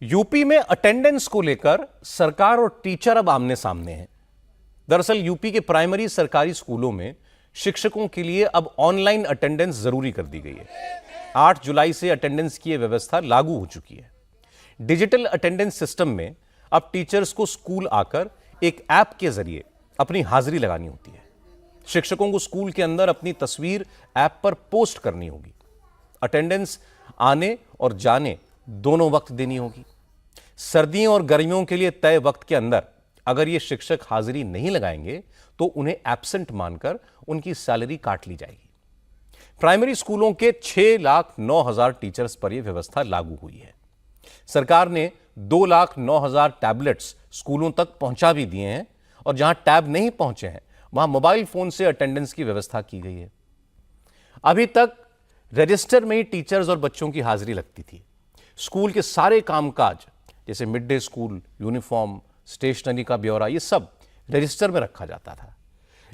UP में attendance को लेकर सरकार और टीचर अब आमने सामने हैं। दरअसल यूपी के प्राइमरी सरकारी स्कूलों में शिक्षकों के लिए अब ऑनलाइन अटेंडेंस जरूरी कर दी गई है। 8 जुलाई से अटेंडेंस की यह व्यवस्था लागू हो चुकी है। डिजिटल अटेंडेंस सिस्टम में अब टीचर्स को स्कूल आकर एक ऐप के जरिए अपनी हाजिरी लगानी होती है। शिक्षकों को स्कूल के अंदर अपनी तस्वीर ऐप पर पोस्ट करनी होगी। अटेंडेंस आने और जाने दोनों वक्त देनी होगी। सर्दियों और गर्मियों के लिए तय वक्त के अंदर अगर ये शिक्षक हाजिरी नहीं लगाएंगे तो उन्हें एब्सेंट मानकर उनकी सैलरी काट ली जाएगी। प्राइमरी स्कूलों के 6,09,000 टीचर्स पर यह व्यवस्था लागू हुई है। सरकार ने 2,09,000 टैबलेट्स स्कूलों तक पहुंचा भी दिए हैं और जहां टैब नहीं पहुंचे हैं वहां मोबाइल फोन से अटेंडेंस की व्यवस्था की गई है। अभी तक रजिस्टर में ही टीचर्स और बच्चों की हाजिरी लगती थी। स्कूल के सारे कामकाज जैसे mid day school, uniform, stationery का ब्यौरा, ये सब रजिस्टर में रखा जाता था।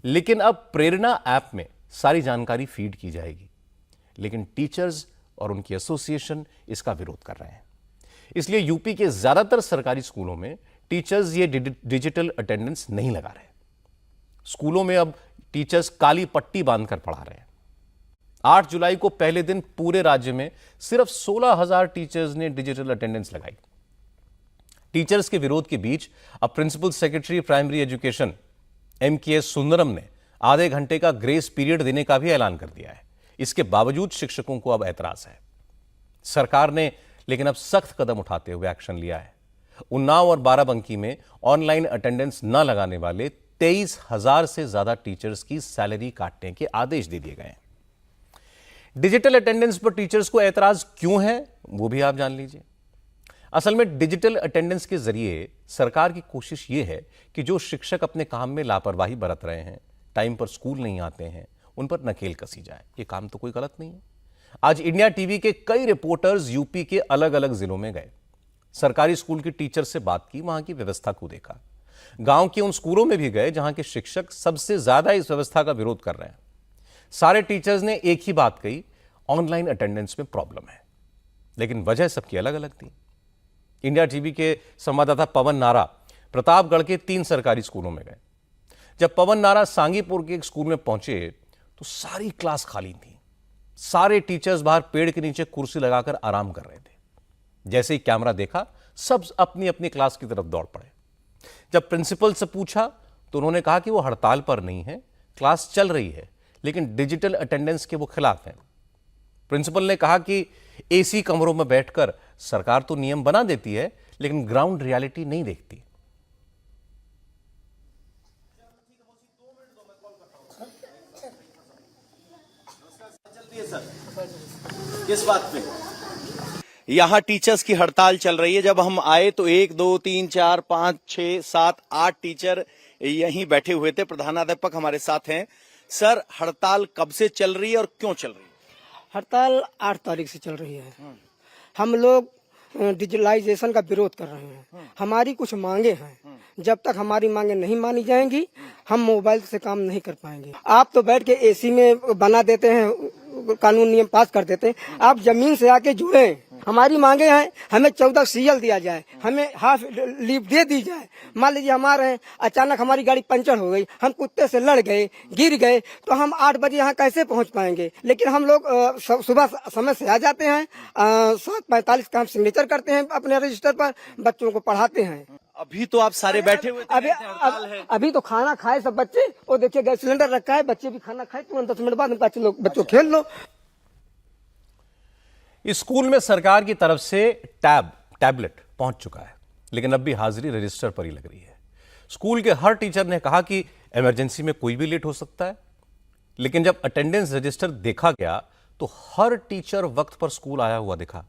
लेकिन अब प्रेरणा ऐप में सारी जानकारी फीड की जाएगी। लेकिन टीचर्स और उनकी एसोसिएशन इसका विरोध कर रहे हैं। इसलिए यूपी के ज्यादातर सरकारी स्कूलों में टीचर्स ये डिजिटल अटेंडेंस नहीं लगा रहे। स्कूलों में अब टीचर्स काली पट्टी बांधकर पढ़ा रहे हैं। 8 जुलाई को पहले दिन पूरे राज्य में सिर्फ 16,000 टीचर्स ने डिजिटल अटेंडेंस लगाई। टीचर्स के विरोध के बीच अब principal secretary primary education MKS Sundaram ने आधे घंटे का ग्रेस पीरियड देने का भी ऐलान कर दिया है। इसके बावजूद शिक्षकों को अब ऐतराज है। सरकार ने लेकिन अब सख्त कदम उठाते हुए एक्शन लिया है। उन्नाव और बाराबंकी में ऑनलाइन अटेंडेंस न लगाने वाले 23,000 से ज्यादा टीचर्स की सैलरी काटने के आदेश दे दिए गए हैं। डिजिटल अटेंडेंस पर टीचर्स को ऐतराज क्यों है वो भी आप जान लीजिए। असल में डिजिटल अटेंडेंस के जरिए सरकार की कोशिश यह है कि जो शिक्षक अपने काम में लापरवाही बरत रहे हैं, टाइम पर स्कूल नहीं आते हैं, उन पर नकेल कसी जाए। ये काम तो कोई गलत नहीं है। आज इंडिया टीवी के कई रिपोर्टर्स यूपी के अलग अलग जिलों में गए, सरकारी स्कूल की टीचर से बात की, वहां की व्यवस्था को देखा। गांव के उन स्कूलों में भी गए जहां के शिक्षक सबसे ज्यादा इस व्यवस्था का विरोध कर रहे हैं। सारे टीचर्स ने एक ही बात कही, ऑनलाइन अटेंडेंस में प्रॉब्लम है। लेकिन वजह सबकी अलग अलग थी। इंडिया टीवी के संवाददाता पवन नारा प्रतापगढ़ के 3 सरकारी स्कूलों में गए। जब पवन नारा सांगीपुर के एक स्कूल में पहुंचे तो सारी क्लास खाली थी। सारे टीचर्स बाहर पेड़ के नीचे कुर्सी लगाकर आराम कर रहे थे। जैसे ही कैमरा देखा सब अपनी अपनी क्लास की तरफ दौड़ पड़े। जब प्रिंसिपल से पूछा तो उन्होंने कहा कि वो हड़ताल पर नहीं है, क्लास चल रही है, लेकिन डिजिटल अटेंडेंस के वो खिलाफ हैं। प्रिंसिपल ने कहा कि एसी कमरों में बैठकर सरकार तो नियम बना देती है, लेकिन ग्राउंड रियलिटी नहीं देखती। किस बात पे? यहाँ टीचर्स की हड़ताल चल रही है। जब हम आए तो 1 2 3 4 5 6 7 8 टीचर यहीं बैठे हुए थे। प्रधानाध्यापक हमारे साथ हैं। सर, हड़ताल कब से चल रही है और क्यों चल रही है? हड़ताल 8 तारीख से चल रही है। हम लोग डिजिटलाइजेशन का विरोध कर रहे हैं। हमारी कुछ मांगे हैं। जब तक हमारी मांगे नहीं मानी जाएंगी हम मोबाइल से काम नहीं कर पाएंगे। आप तो बैठ के एसी में बना देते हैं, कानून नियम पास कर देते हैं। आप जमीन से आके जुड़े। हमारी मांगे हैं, हमें 14 सीएल दिया जाए, हमें हाफ लीव दे दी जाए। मान लीजिए हमारे अचानक हमारी गाड़ी पंचर हो गई, हम कुत्ते से लड़ गए, गिर गए, तो हम 8 बजे यहाँ कैसे पहुँच पाएंगे? लेकिन हम लोग सुबह समय से आ जाते हैं, 7:45 का हम सिग्नेचर करते हैं अपने रजिस्टर पर, बच्चों को पढ़ाते हैं। अभी तो आप सारे बैठे हुए थे। अभी तो खाना खाए सब बच्चे, और देखिए गैस सिलेंडर रखा है, बच्चे भी खाना खाए, तुरंत 10 मिनट बाद बच्चों खेल लो। इस स्कूल में सरकार की तरफ से टैबलेट पहुंच चुका है, लेकिन अब भी हाजिरी रजिस्टर पर ही लग रही है। स्कूल के हर टीचर ने कहा कि इमरजेंसी में कोई भी लेट हो सकता है, लेकिन जब अटेंडेंस रजिस्टर देखा गया तो हर टीचर वक्त पर स्कूल आया हुआ दिखा।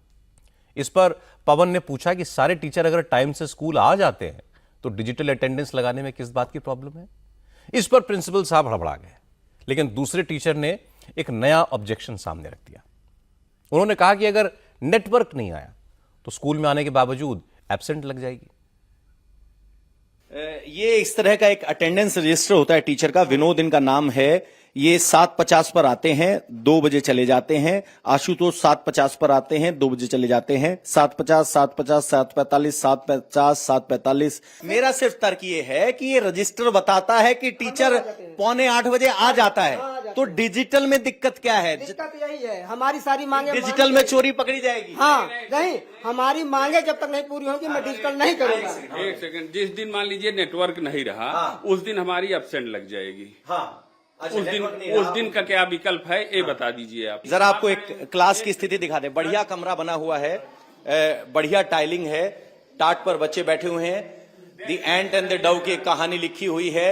इस पर पवन ने पूछा कि सारे टीचर अगर टाइम से स्कूल आ जाते हैं तो डिजिटल अटेंडेंस लगाने में किस बात की प्रॉब्लम है? इस पर प्रिंसिपल साहब हड़बड़ा गए, लेकिन दूसरे टीचर ने एक नया ऑब्जेक्शन सामने रख दिया। उन्होंने कहा कि अगर नेटवर्क नहीं आया तो स्कूल में आने के बावजूद एब्सेंट लग जाएगी। ये इस तरह का एक अटेंडेंस रजिस्टर होता है टीचर का। विनोद इनका नाम है। ये 7:50 पर आते हैं, 2 बजे चले जाते हैं। आशुतोष 7:50 पर आते हैं, 2 बजे चले जाते हैं। 7:50, 7:50, 7:45, 7:50, 7:45। मेरा सिर्फ तर्क ये है कि ये रजिस्टर बताता है कि टीचर 7:45 बजे आ जाता है, तो डिजिटल में दिक्कत क्या है? दिक्कत यही है, हमारी सारी मांगे डिजिटल में चोरी पकड़ी जाएगी। हाँ नहीं, हमारी मांगे जब तक नहीं पूरी होगी मैं डिजिटल नहीं करूंगा। एक सेकंड, जिस दिन मान लीजिए नेटवर्क नहीं रहा, उस दिन हमारी एब्सेंट लग जाएगी। उस दिन का क्या विकल्प है ये बता दीजिए आप। जरा आपको एक क्लास की स्थिति दिखा दे। बढ़िया कमरा बना हुआ है, बढ़िया टाइलिंग है, टाट पर बच्चे बैठे हुए हैं। The ant and the Dove की एक कहानी लिखी हुई है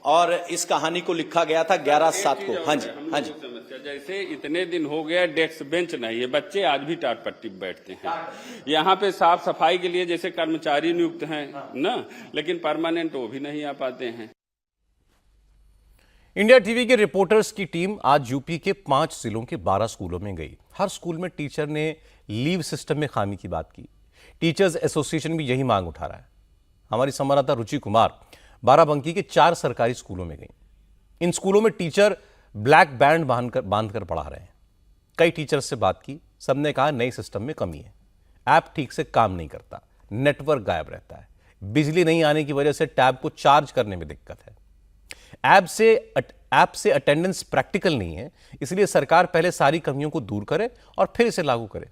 और इस कहानी को लिखा गया था 11/7 को। हाँ जी, हाँ जी। समस्या जैसे इतने दिन हो गया डेस्क बेंच नहीं है, बच्चे आज भी टाट पट्टी बैठते हैं। यहाँ पे साफ सफाई के लिए जैसे कर्मचारी नियुक्त हैं ना, लेकिन परमानेंट वो भी नहीं आ पाते हैं। इंडिया टीवी के रिपोर्टर्स की टीम आज यूपी के 5 जिलों के 12 स्कूलों में गई। हर स्कूल में टीचर ने लीव सिस्टम में खामी की बात की। टीचर्स एसोसिएशन भी यही मांग उठा रहा है। हमारी संवाददाता रुचि कुमार बाराबंकी के 4 सरकारी स्कूलों में गई। इन स्कूलों में टीचर ब्लैक बैंड बांधकर पढ़ा रहे हैं। कई टीचर्स से बात की, सबने कहा नई सिस्टम में कमी है। ऐप ठीक से काम नहीं करता, नेटवर्क गायब रहता है, बिजली नहीं आने की वजह से टैब को चार्ज करने में दिक्कत है। ऐप से अटेंडेंस प्रैक्टिकल नहीं है, इसलिए सरकार पहले सारी कमियों को दूर करे और फिर इसे लागू करे।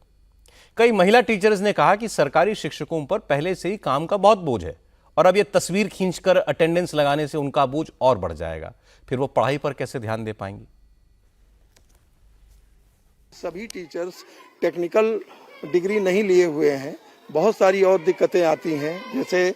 कई महिला टीचर्स ने कहा कि सरकारी शिक्षकों पर पहले से ही काम का बहुत बोझ है और अब यह तस्वीर खींचकर अटेंडेंस लगाने से उनका बोझ और बढ़ जाएगा। फिर वो पढ़ाई पर कैसे ध्यान दे पाएंगी? सभी टीचर्स टेक्निकल डिग्री नहीं लिए हुए हैं। बहुत सारी और दिक्कतें आती हैं, जैसे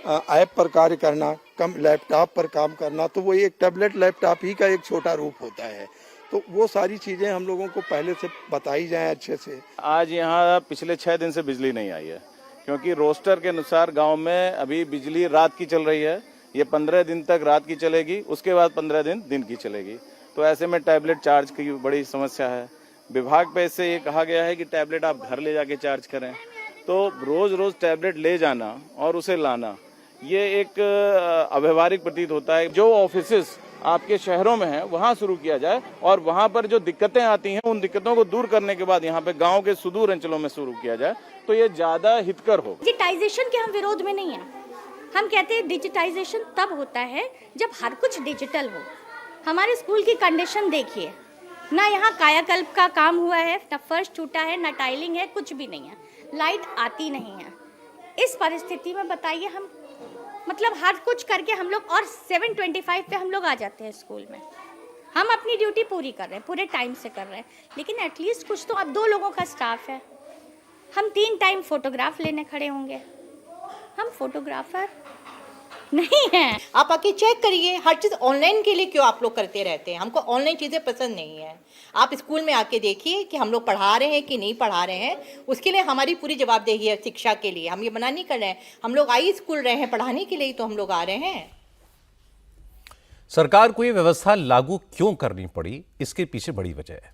ऐप पर कार्य करना, कम लैपटॉप पर काम करना, तो वो एक टैबलेट लैपटॉप ही का एक छोटा रूप होता है। तो वो सारी चीज़ें हम लोगों को पहले से बताई जाएं अच्छे से। आज यहाँ पिछले 6 दिन से बिजली नहीं आई है, क्योंकि रोस्टर के अनुसार गांव में अभी बिजली रात की चल रही है। ये 15 दिन तक रात की चलेगी, उसके बाद 15 दिन दिन की चलेगी। तो ऐसे में टैबलेट चार्ज की बड़ी समस्या है। विभाग पे इससे ये कहा गया है कि टैबलेट आप घर ले जाके चार्ज करें। तो रोज रोज टैबलेट ले जाना और उसे लाना, ये एक अव्यवहारिक प्रतीत होता है। जो ऑफिसेस आपके शहरों में हैं वहाँ शुरू किया जाए और वहाँ पर जो दिक्कतें आती हैं उन दिक्कतों को दूर करने के बाद यहाँ पे गांव के सुदूर अंचलों में शुरू किया जाए तो ये ज्यादा हितकर होगा। डिजिटाइजेशन के हम विरोध में नहीं है। हम कहते हैं डिजिटाइजेशन तब होता है जब हर कुछ डिजिटल हो। हमारे स्कूल की कंडीशन देखिए, ना यहाँ कायाकल्प का काम हुआ है, ना फर्श टूटा है, ना टाइलिंग है, कुछ भी नहीं है, लाइट आती नहीं है। इस परिस्थिति में बताइए हम मतलब हर कुछ करके हम लोग और 7:25 पे हम लोग आ जाते हैं स्कूल में। हम अपनी ड्यूटी पूरी कर रहे हैं, पूरे टाइम से कर रहे हैं, लेकिन एटलीस्ट कुछ तो। अब 2 लोगों का स्टाफ है, हम 3 टाइम फोटोग्राफ लेने खड़े होंगे। हम फोटोग्राफर नहीं है। आप आके चेक करिए, हर चीज़ ऑनलाइन के लिए क्यों आप लोग करते रहते हैं? हमको ऑनलाइन चीज़ें पसंद नहीं है। आप स्कूल में आके देखिए कि हम लोग पढ़ा रहे हैं कि नहीं पढ़ा रहे हैं। उसके लिए हमारी पूरी जवाबदेही है शिक्षा के लिए। हम ये मना नहीं कर रहे हैं, हम लोग आई स्कूल रहे हैं पढ़ाने के लिए, तो हम लोग आ रहे हैं। सरकार को यह व्यवस्था लागू क्यों करनी पड़ी, इसके पीछे बड़ी वजह है।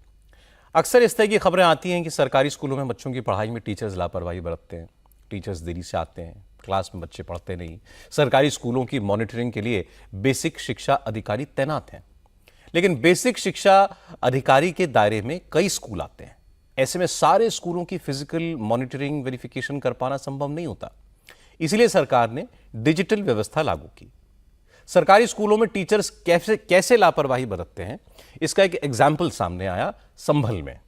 अक्सर इस तरह की खबरें आती हैं कि सरकारी स्कूलों में बच्चों की पढ़ाई में टीचर्स लापरवाही बरतते हैं, टीचर्स देरी से आते हैं, क्लास में बच्चे पढ़ते नहीं। सरकारी स्कूलों की मॉनिटरिंग के लिए बेसिक शिक्षा अधिकारी तैनात हैं, लेकिन बेसिक शिक्षा अधिकारी के दायरे में कई स्कूल आते हैं। ऐसे में सारे स्कूलों की फिजिकल मॉनिटरिंग वेरिफिकेशन कर पाना संभव नहीं होता। इसलिए सरकार ने डिजिटल व्यवस्था लागू की। सरकारी स्कूलों में टीचर्स कैसे लापरवाही बरतते हैं, इसका एक एग्जाम्पल सामने आया संभल में।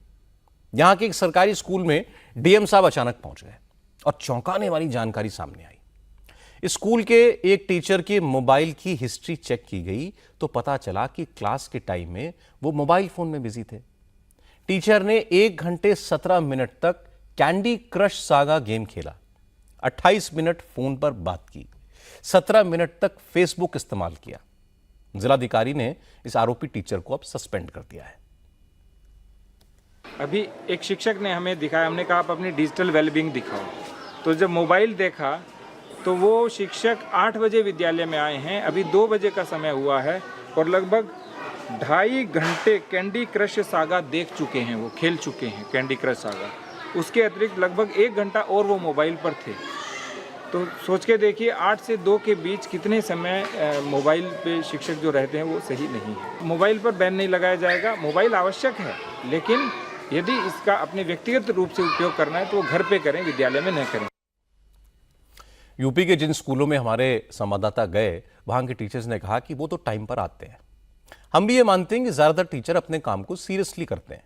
यहां के एक सरकारी स्कूल में डीएम साहब अचानक पहुंच गए और चौंकाने वाली जानकारी सामने आई। स्कूल के एक टीचर के मोबाइल की हिस्ट्री चेक की गई तो पता चला कि क्लास के टाइम में वो मोबाइल फोन में बिजी थे। टीचर ने 1 घंटे 17 मिनट तक कैंडी क्रश सागा गेम खेला, 28 मिनट फोन पर बात की, 17 मिनट तक फेसबुक इस्तेमाल किया। जिलाधिकारी ने इस आरोपी टीचर को अब सस्पेंड कर दिया है। अभी एक शिक्षक ने हमें दिखाया, हमने कहा आप अपनी डिजिटल वेलबींग दिखाओ। तो जब मोबाइल देखा तो वो शिक्षक 8 बजे विद्यालय में आए हैं, अभी 2 बजे का समय हुआ है और लगभग 2.5 घंटे कैंडी क्रश सागा देख चुके हैं, वो खेल चुके हैं कैंडी क्रश सागा। उसके अतिरिक्त लगभग 1 घंटा और वो मोबाइल पर थे। तो सोच के देखिए 8 से 2 के बीच कितने समय मोबाइल पे शिक्षक जो रहते हैं वो सही नहीं है। मोबाइल पर बैन नहीं लगाया जाएगा, मोबाइल आवश्यक है, लेकिन यदि इसका अपने व्यक्तिगत रूप से उपयोग करना है तो वो घर पे करें, विद्यालय में न करें। यूपी के जिन स्कूलों में हमारे संवाददाता गए, वहां के टीचर्स ने कहा कि वो तो टाइम पर आते हैं। हम भी ये मानते हैं कि ज्यादातर टीचर अपने काम को सीरियसली करते हैं,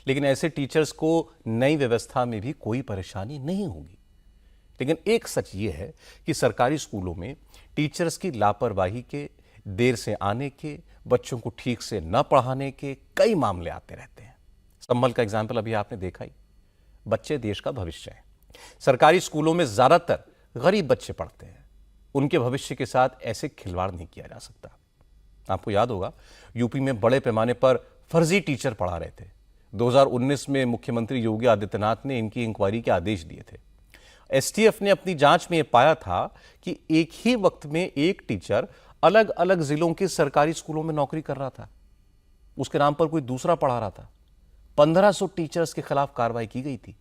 लेकिन ऐसे टीचर्स को नई व्यवस्था में भी कोई परेशानी नहीं होगी। लेकिन एक सच ये है कि सरकारी स्कूलों में टीचर्स की लापरवाही के, देर से आने के, बच्चों को ठीक से न पढ़ाने के कई मामले आते रहते हैं। संभल का एग्जाम्पल अभी आपने देखा ही। बच्चे देश का भविष्य हैं। सरकारी स्कूलों में ज्यादातर गरीब बच्चे पढ़ते हैं। उनके भविष्य के साथ ऐसे खिलवाड़ नहीं किया जा सकता। आपको याद होगा, यूपी में बड़े पैमाने पर फर्जी टीचर पढ़ा रहे थे। 2019 में मुख्यमंत्री योगी आदित्यनाथ ने इनकी इंक्वायरी के आदेश दिए थे। एसटीएफ ने अपनी जांच में यह पाया था कि एक ही वक्त में एक टीचर अलग अलग जिलों के सरकारी स्कूलों में नौकरी कर रहा था। उसके नाम पर कोई दूसरा पढ़ा रहा था। 1500 टीचर्स के खिलाफ कार्रवाई की गई थी।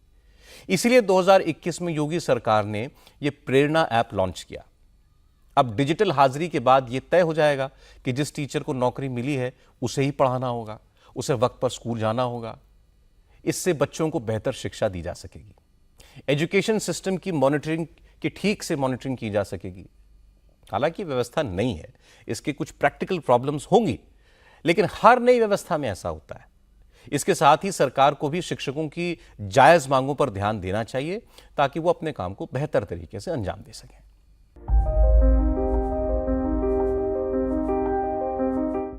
इसलिए 2021 में योगी सरकार ने यह प्रेरणा ऐप लॉन्च किया। अब डिजिटल हाजिरी के बाद यह तय हो जाएगा कि जिस टीचर को नौकरी मिली है उसे ही पढ़ाना होगा, उसे वक्त पर स्कूल जाना होगा। इससे बच्चों को बेहतर शिक्षा दी जा सकेगी। एजुकेशन सिस्टम की मॉनिटरिंग की ठीक से मॉनिटरिंग की जा सकेगी। हालांकि व्यवस्था नई है, इसके कुछ प्रैक्टिकल प्रॉब्लम्स होंगी, लेकिन हर नई व्यवस्था में ऐसा होता है। इसके साथ ही सरकार को भी शिक्षकों की जायज मांगों पर ध्यान देना चाहिए ताकि वो अपने काम को बेहतर तरीके से अंजाम दे सकें।